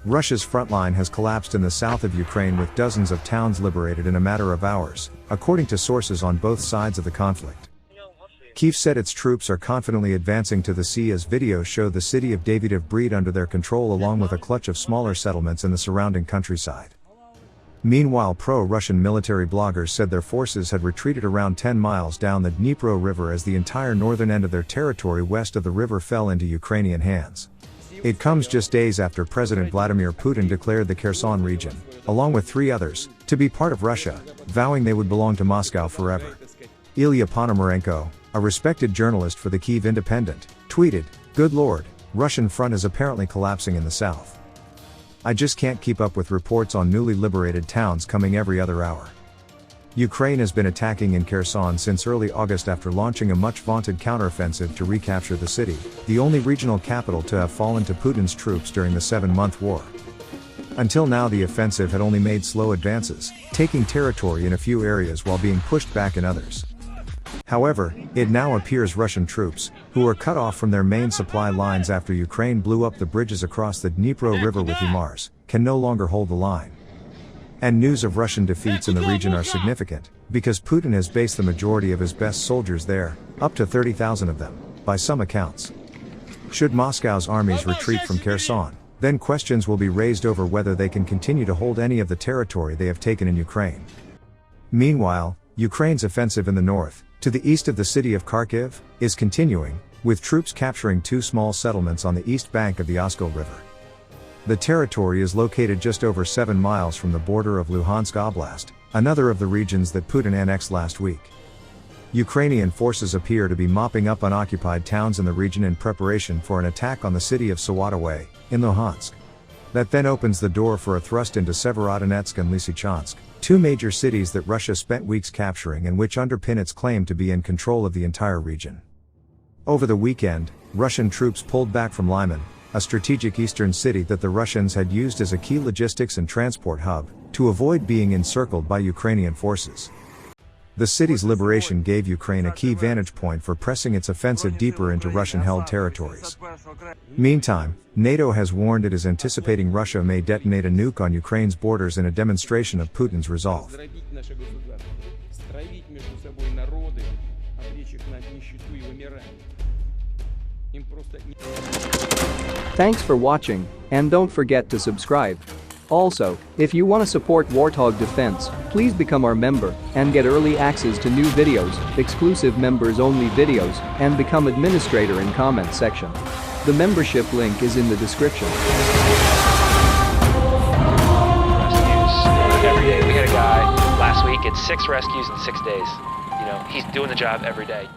Russia's front line has collapsed in the south of Ukraine with dozens of towns liberated in a matter of hours, according to sources on both sides of the conflict. Kyiv said its troops are confidently advancing to the sea as videos show the city of Davydiv under their control along with a clutch of smaller settlements in the surrounding countryside. Meanwhile, pro-Russian military bloggers said their forces had retreated around 10 miles down the Dnipro River as the entire northern end of their territory west of the river fell into Ukrainian hands. It comes just days after President Vladimir Putin declared the Kherson region, along with 3 others, to be part of Russia, vowing they would belong to Moscow forever. Ilya Ponomarenko, a respected journalist for the Kyiv Independent, tweeted, "Good Lord, Russian front is apparently collapsing in the south. I just can't keep up with reports on newly liberated towns coming every other hour." Ukraine has been attacking in Kherson since early August after launching a much-vaunted counteroffensive to recapture the city, the only regional capital to have fallen to Putin's troops during the 7-month war. Until now, the offensive had only made slow advances, taking territory in a few areas while being pushed back in others. However, it now appears Russian troops, who are cut off from their main supply lines after Ukraine blew up the bridges across the Dnipro River with HIMARS, can no longer hold the line. And news of Russian defeats in the region are significant, because Putin has based the majority of his best soldiers there, up to 30,000 of them, by some accounts. Should Moscow's armies retreat from Kherson, then questions will be raised over whether they can continue to hold any of the territory they have taken in Ukraine. Meanwhile, Ukraine's offensive in the north, to the east of the city of Kharkiv, is continuing, with troops capturing 2 small settlements on the east bank of the Oskil River. The territory is located just over 7 miles from the border of Luhansk Oblast, another of the regions that Putin annexed last week. Ukrainian forces appear to be mopping up unoccupied towns in the region in preparation for an attack on the city of Sawatovay, in Luhansk. That then opens the door for a thrust into Severodonetsk and Lysychansk, 2 major cities that Russia spent weeks capturing and which underpin its claim to be in control of the entire region. Over the weekend, Russian troops pulled back from Lyman, a strategic eastern city that the Russians had used as a key logistics and transport hub, to avoid being encircled by Ukrainian forces. The city's liberation gave Ukraine a key vantage point for pressing its offensive deeper into Russian-held territories. Meantime, NATO has warned it is anticipating Russia may detonate a nuke on Ukraine's borders in a demonstration of Putin's resolve. Thanks for watching, and don't forget to subscribe. Also, if you want to support Warthog Defense, please become our member and get early access to new videos, exclusive members-only videos, and become administrator in comment section. The membership link is in the description. Rescues every day. We had a guy last week, it's 6 rescues in 6 days. You know, he's doing the job every day.